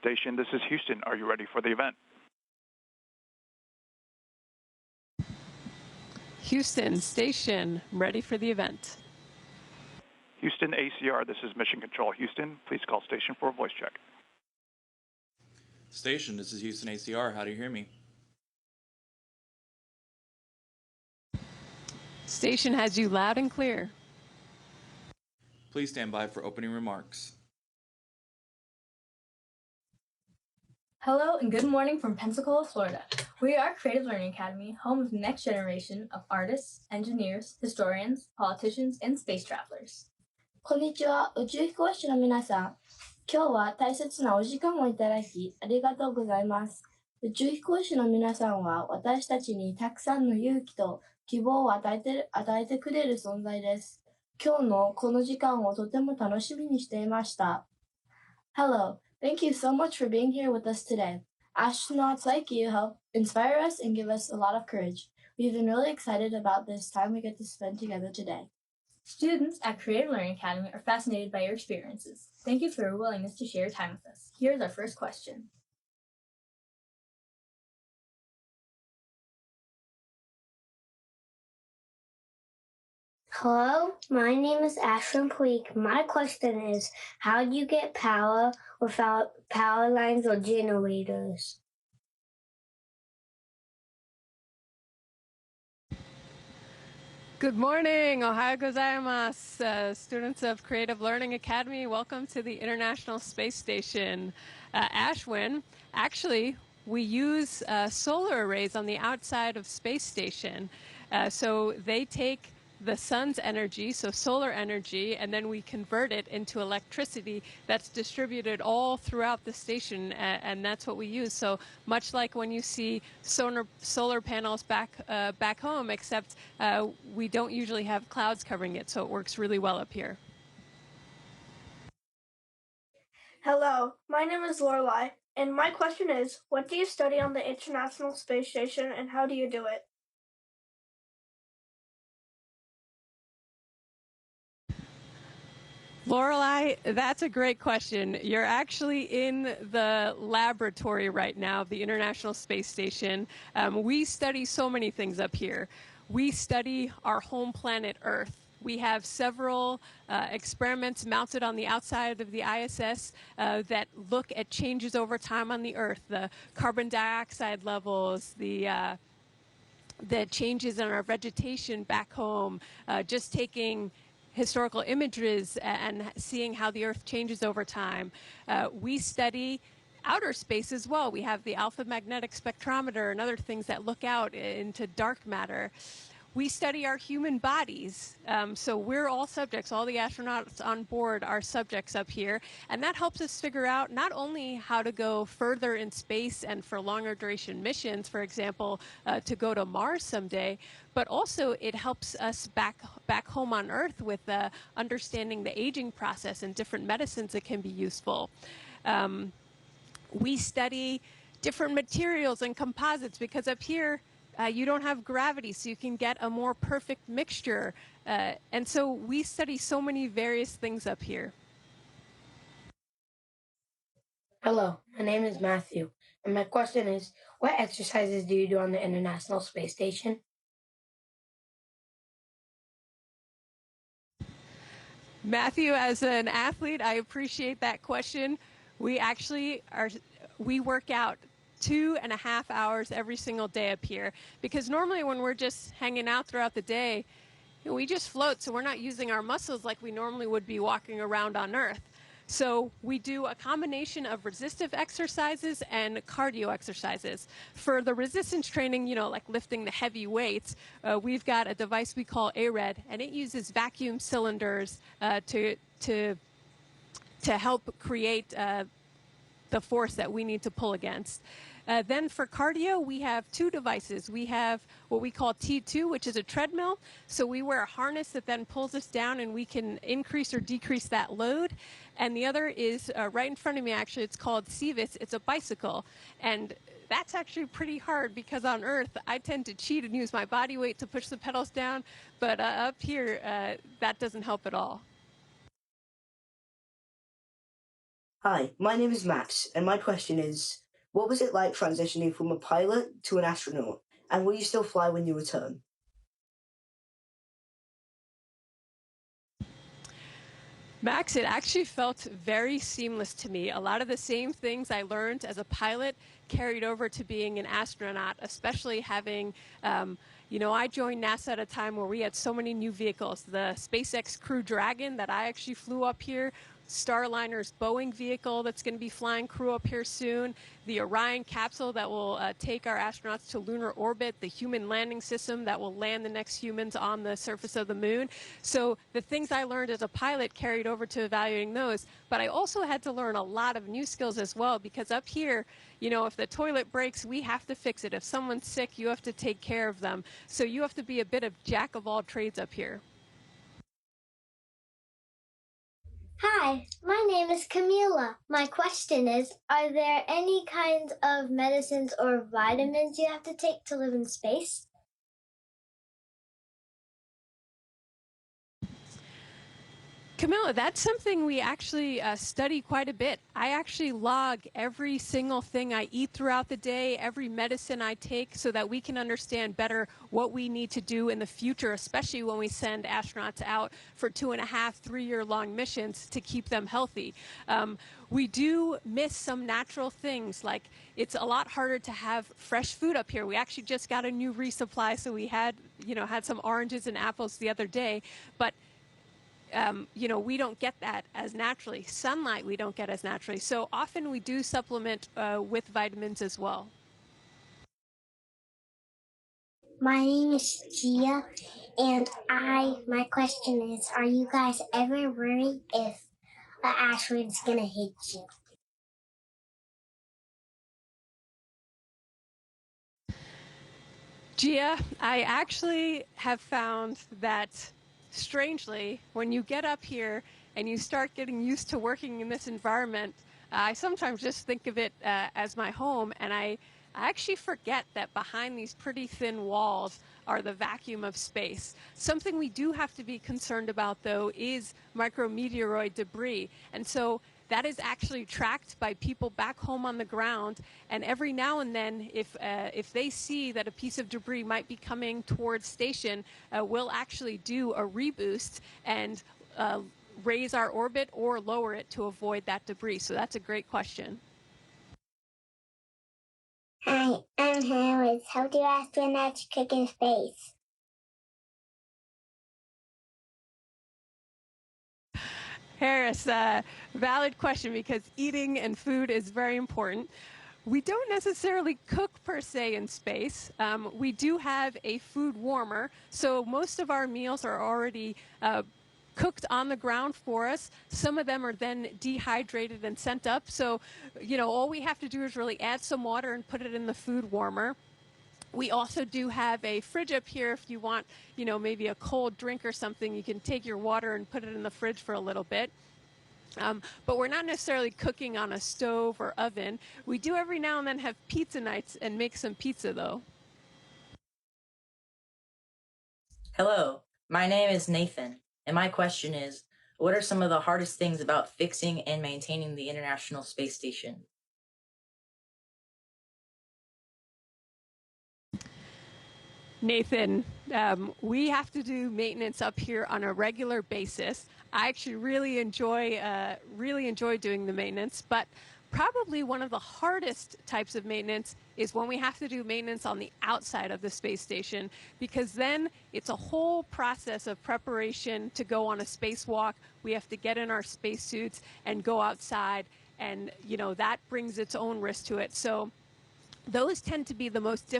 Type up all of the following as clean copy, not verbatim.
Station, this is Houston. Are you ready for the event? Houston Station, ready for the event. Houston ACR, this is Mission Control. Houston, please call station for a voice check. Station, this is Houston ACR. How do you hear me? Station has you loud and clear. Please stand by for opening remarks. Hello and good morning from Pensacola, Florida. We are Creative Learning Academy, home of the next generation of artists, engineers, historians, politicians, and space travelers. こんにちは、宇宙飛行士の皆さん。今日は大切なお時間をいただきありがとうございます。宇宙飛行士の皆さんは私たちにたくさんの勇気と希望を与えてくれる存在です。今日のこの時間をとても楽しみにしていました。Hello, thank you so much for being here with us today. Astronauts like you help inspire us and give us a lot of courage. We've been really excited about this time we get to spend together today. Students at Creative Learning Academy are fascinated by your experiences. Thank you for your willingness to share your time with us. Here's our first question. Hello, my name is Ashton Puig. My question is, how do you get power without power lines or generators? Good morning, Ohayou gozaimasu. Students of Creative Learning Academy, welcome to the International Space Station. Ashwin, actually, we use solar arrays on the outside of Space Station. So they take the sun's energy, so solar energy, and then we convert it into electricity that's distributed all throughout the station, and that's what we use. So much like when you see solar panels back home, except we don't usually have clouds covering it, so it works really well up here. Hello, my name is Lorelai, and my question is, what do you study on the International Space Station, and how do you do it? Lorelai, that's a great question. You're actually in the laboratory right now of the International Space Station. We study so many things up here. We study our home planet Earth. We have several experiments mounted on the outside of the ISS that look at changes over time on the Earth, the carbon dioxide levels, the changes in our vegetation back home, just taking historical images and seeing how the Earth changes over time. We study outer space as well. We have the alpha magnetic spectrometer and other things that look out into dark matter. We study our human bodies. So we're all subjects. All the astronauts on board are subjects up here. And that helps us figure out not only how to go further in space and for longer duration missions, for example, to go to Mars someday, but also it helps us back home on Earth with understanding the aging process and different medicines that can be useful. We study different materials and composites because up here, you don't have gravity, so you can get a more perfect mixture. And so we study so many various things up here. Hello, my name is Matthew, and my question is, what exercises do you do on the International Space Station? Matthew, as an athlete, I appreciate that question. We work out 2.5 hours every single day up here, because normally when we're just hanging out throughout the day, we just float, so we're not using our muscles like we normally would be walking around on Earth. So we do a combination of resistive exercises and cardio exercises. For the resistance training, like lifting the heavy weights, we've got a device we call ARED, and it uses vacuum cylinders to help create the force that we need to pull against. Then for cardio, we have two devices. We have what we call T2, which is a treadmill. So we wear a harness that then pulls us down, and we can increase or decrease that load. And the other is right in front of me, actually. It's called CVIS. It's a bicycle. And that's actually pretty hard because on Earth, I tend to cheat and use my body weight to push the pedals down. But up here, that doesn't help at all. Hi, my name is Max, and my question is, what was it like transitioning from a pilot to an astronaut, and will you still fly when you return? Max, it actually felt very seamless to me. A lot of the same things I learned as a pilot carried over to being an astronaut, especially having, I joined NASA at a time where we had so many new vehicles. The SpaceX Crew Dragon that I actually flew up here, Starliner's Boeing vehicle that's going to be flying crew up here soon, the Orion capsule that will take our astronauts to lunar orbit, the human landing system that will land the next humans on the surface of the moon. So the things I learned as a pilot carried over to evaluating those, but I also had to learn a lot of new skills as well, because up here, if the toilet breaks, we have to fix it. If someone's sick, you have to take care of them. So you have to be a bit of jack of all trades up here. Hi, my name is Camila. My question is, are there any kinds of medicines or vitamins you have to take to live in space? Camilla, that's something we actually study quite a bit. I actually log every single thing I eat throughout the day, every medicine I take, so that we can understand better what we need to do in the future, especially when we send astronauts out for 2.5, 3-year-long missions to keep them healthy. We do miss some natural things, like it's a lot harder to have fresh food up here. We actually just got a new resupply, so we had some oranges and apples the other day, but we don't get that as naturally. Sunlight we don't get as naturally. So often we do supplement with vitamins as well. My name is Gia, and my question is, are you guys ever worried if an asteroid's gonna hit you? Gia, I actually have found that, strangely, when you get up here and you start getting used to working in this environment, I sometimes just think of it as my home, and I actually forget that behind these pretty thin walls are the vacuum of space. Something we do have to be concerned about, though, is micrometeoroid debris. And so that is actually tracked by people back home on the ground, and every now and then, if they see that a piece of debris might be coming towards station, we'll actually do a reboost and raise our orbit or lower it to avoid that debris. So that's a great question. Hi, I'm Harris. How do astronauts cook in space? Harris, valid question, because eating and food is very important. We don't necessarily cook per se in space. We do have a food warmer, so most of our meals are already cooked on the ground for us. Some of them are then dehydrated and sent up. So, all we have to do is really add some water and put it in the food warmer. We also do have a fridge up here. If you want, maybe a cold drink or something, you can take your water and put it in the fridge for a little bit. But we're not necessarily cooking on a stove or oven. We do every now and then have pizza nights and make some pizza, though. Hello, my name is Nathan, and my question is, what are some of the hardest things about fixing and maintaining the International Space Station? Nathan, we have to do maintenance up here on a regular basis. I actually really enjoy doing the maintenance, but probably one of the hardest types of maintenance is when we have to do maintenance on the outside of the space station, because then it's a whole process of preparation to go on a spacewalk. We have to get in our spacesuits and go outside, and that brings its own risk to it. So those tend to be the most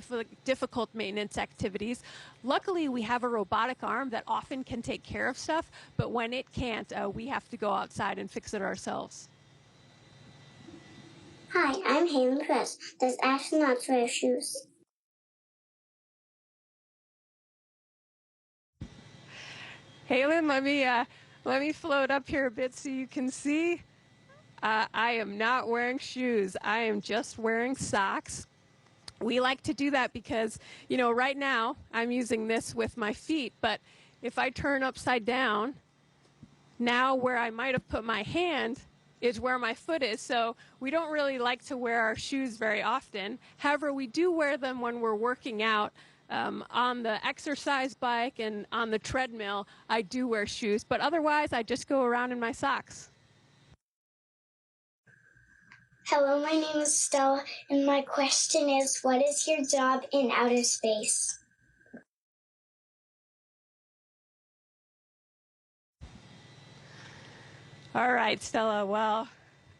difficult maintenance activities. Luckily, we have a robotic arm that often can take care of stuff, but when it can't, we have to go outside and fix it ourselves. Hi, I'm Hayden Press. Does astronauts wear shoes? Halen, let me float up here a bit so you can see. I am not wearing shoes. I am just wearing socks. We like to do that because, right now I'm using this with my feet, but if I turn upside down, now where I might have put my hand is where my foot is. So we don't really like to wear our shoes very often. However, we do wear them when we're working out. On the exercise bike and on the treadmill, I do wear shoes, but otherwise I just go around in my socks. Hello, my name is Stella, and my question is, what is your job in outer space? All right, Stella. Well,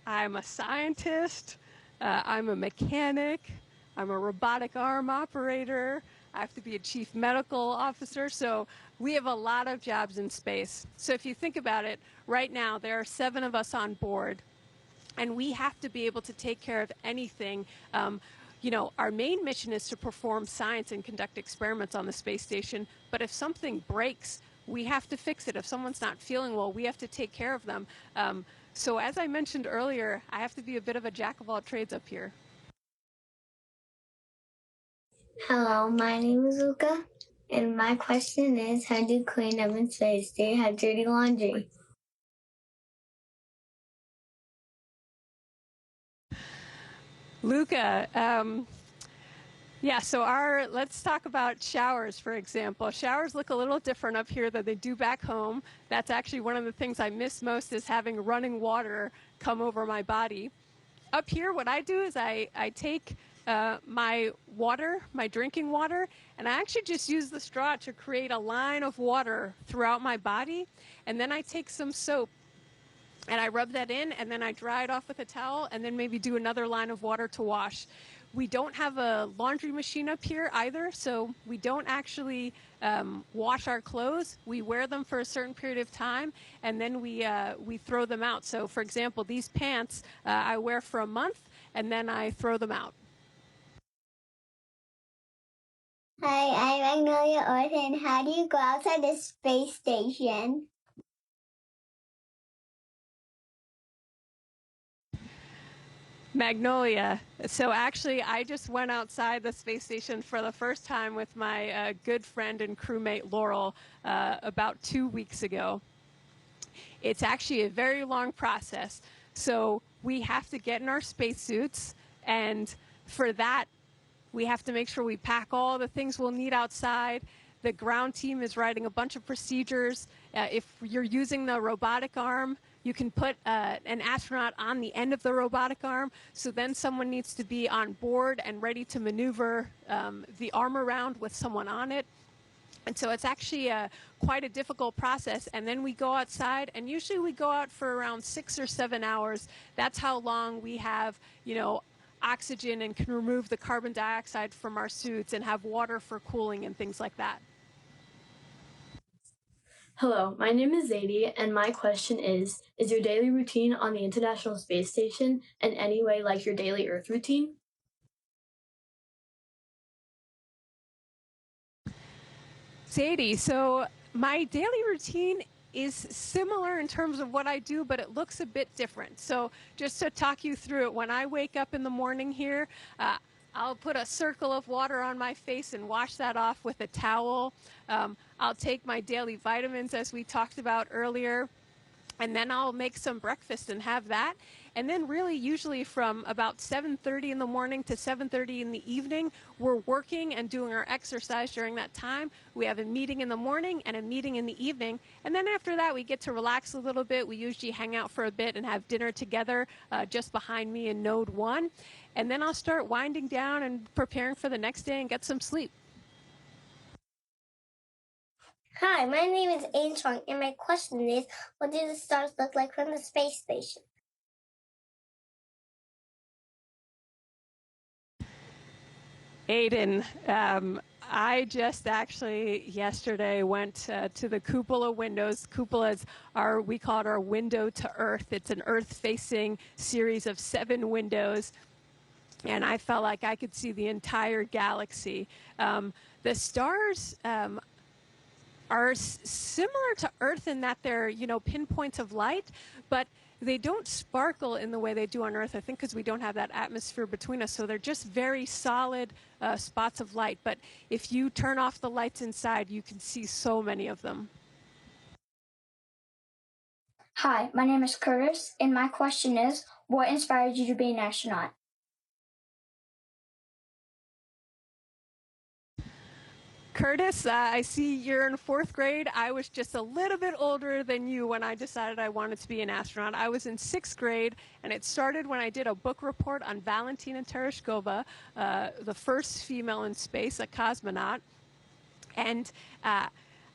I'm a scientist, I'm a mechanic, I'm a robotic arm operator, I have to be a chief medical officer, so we have a lot of jobs in space. So if you think about it, right now there are 7 of us on board, and we have to be able to take care of anything. You know, our main mission is to perform science and conduct experiments on the space station, but if something breaks, we have to fix it. If someone's not feeling well, we have to take care of them. So as I mentioned earlier, I have to be a bit of a jack of all trades up here. Hello, my name is Luca, and my question is, how do you clean up in space? Do you have dirty laundry? Luca, yeah, so let's talk about showers, for example. Showers look a little different up here than they do back home. That's actually one of the things I miss most, is having running water come over my body. Up here, what I do is I take my water, my drinking water, and I actually just use the straw to create a line of water throughout my body. And then I take some soap and I rub that in, and then I dry it off with a towel, and then maybe do another line of water to wash. We don't have a laundry machine up here either, so we don't actually wash our clothes. We wear them for a certain period of time, and then we throw them out. So, for example, these pants I wear for a month, and then I throw them out. Hi, I'm Magnolia Orton. How do you go outside the space station? Magnolia. So actually, I just went outside the space station for the first time with my good friend and crewmate Laurel about 2 weeks ago. It's actually a very long process. So we have to get in our spacesuits, and for that, we have to make sure we pack all the things we'll need outside. The ground team is writing a bunch of procedures. If you're using the robotic arm, you can put an astronaut on the end of the robotic arm, so then someone needs to be on board and ready to maneuver the arm around with someone on it. And so it's actually quite a difficult process. And then we go outside, and usually we go out for around 6 or 7 hours. That's how long we have, you know, oxygen and can remove the carbon dioxide from our suits and have water for cooling and things like that. Hello, my name is Zadie, and my question is your daily routine on the International Space Station in any way like your daily Earth routine? Zadie, so my daily routine is similar in terms of what I do, but it looks a bit different. So just to talk you through it, when I wake up in the morning here, I'll put a circle of water on my face and wash that off with a towel. I'll take my daily vitamins, as we talked about earlier, and then I'll make some breakfast and have that. And then really usually from about 7:30 in the morning to 7:30 in the evening, we're working and doing our exercise during that time. We have a meeting in the morning and a meeting in the evening. And then after that, we get to relax a little bit. We usually hang out for a bit and have dinner together just behind me in Node 1. And then I'll start winding down and preparing for the next day and get some sleep. Hi, my name is Ain Chong, and my question is, what do the stars look like from the space station? Aiden, I just actually yesterday went to the cupola windows. Cupolas are, we call it our window to Earth. It's an Earth-facing series of 7 windows, and I felt like I could see the entire galaxy. The stars are similar to Earth in that they're, you know, pinpoints of light, but they don't sparkle in the way they do on Earth, I think because we don't have that atmosphere between us, so they're just very solid spots of light. But if you turn off the lights inside, you can see so many of them. Hi, my name is Curtis, and my question is, what inspired you to be an astronaut? Curtis, I see you're in fourth grade. I was just a little bit older than you when I decided I wanted to be an astronaut. I was in sixth grade, and it started when I did a book report on Valentina Tereshkova, the first female in space, a cosmonaut. And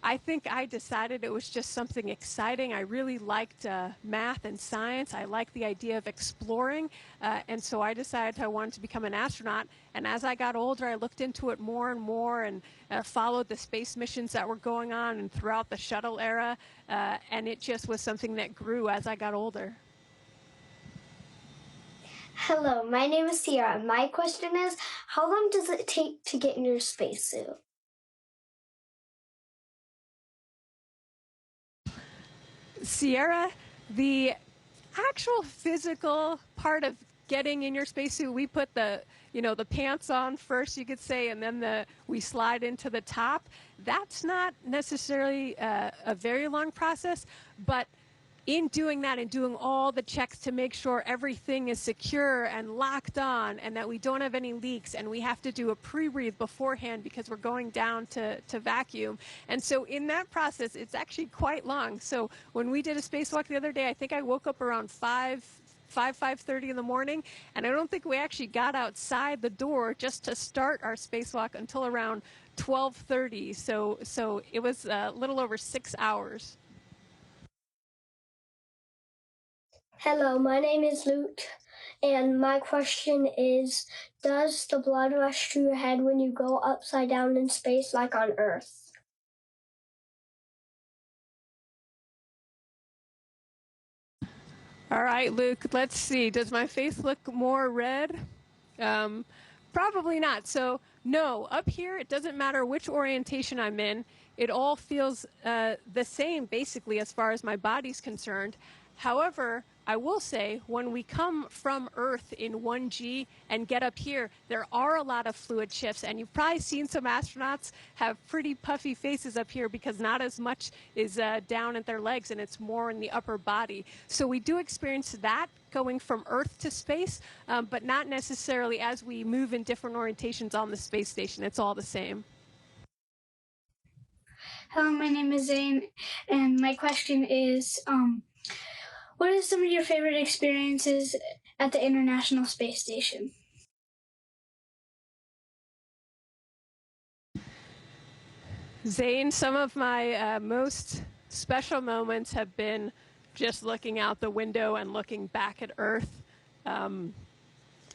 I think I decided it was just something exciting. I really liked math and science. I liked the idea of exploring. And so I decided I wanted to become an astronaut. And as I got older, I looked into it more and more and followed the space missions that were going on and throughout the shuttle era. And it just was something that grew as I got older. Hello, my name is Sierra. My question is, how long does it take to get in your spacesuit? Sierra, the actual physical part of getting in your spacesuit, we put the pants on first, you could say, and then we slide into the top. That's not necessarily a very long process, but in doing that and doing all the checks to make sure everything is secure and locked on and that we don't have any leaks, and we have to do a pre-breathe beforehand because we're going down to vacuum. And so in that process, it's actually quite long. So when we did a spacewalk the other day, I think I woke up around 5:30 in the morning, and I don't think we actually got outside the door just to start our spacewalk until around 12:30. So it was a little over 6 hours. Hello, my name is Luke, and my question is, does the blood rush to your head when you go upside down in space like on Earth? All right, Luke, let's see. Does my face look more red? Probably not. So, no, up here, it doesn't matter which orientation I'm in. It all feels the same, basically, as far as my body's concerned. However, I will say, when we come from Earth in 1G and get up here, there are a lot of fluid shifts, and you've probably seen some astronauts have pretty puffy faces up here because not as much is down at their legs, and it's more in the upper body. So we do experience that going from Earth to space, but not necessarily as we move in different orientations on the space station. It's all the same. Hello, my name is Zane, and my question is, what are some of your favorite experiences at the International Space Station? Zane, some of my most special moments have been just looking out the window and looking back at Earth.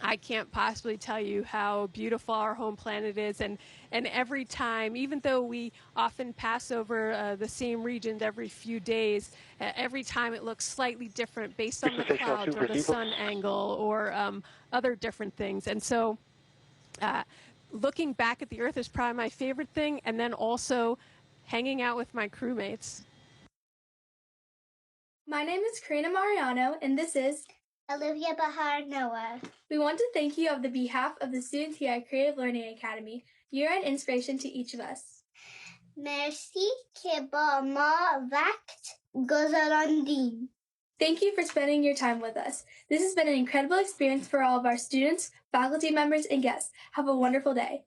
I can't possibly tell you how beautiful our home planet is, and every time, even though we often pass over the same regions every few days, every time it looks slightly different based on the clouds or the sun angle or other different things. And so looking back at the Earth is probably my favorite thing, and then also hanging out with my crewmates. My name is Karina Mariano, and this is Olivia Bahar Noah. We want to thank you on the behalf of the students here at Creative Learning Academy. You're an inspiration to each of us. Merci que ba ma vakt gozarandin. Thank you for spending your time with us. This has been an incredible experience for all of our students, faculty members, and guests. Have a wonderful day.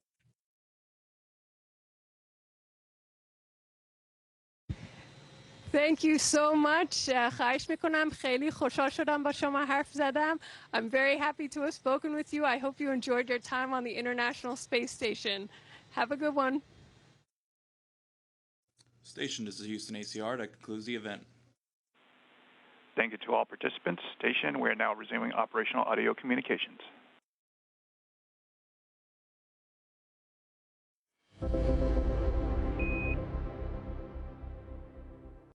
Thank you so much. خواهش میکنم. خیلی خوشحال شدم با شما حرف زدم. I'm very happy to have spoken with you. I hope you enjoyed your time on the International Space Station. Have a good one. Station, this is Houston ACR. That concludes the event. Thank you to all participants. Station, we are now resuming operational audio communications.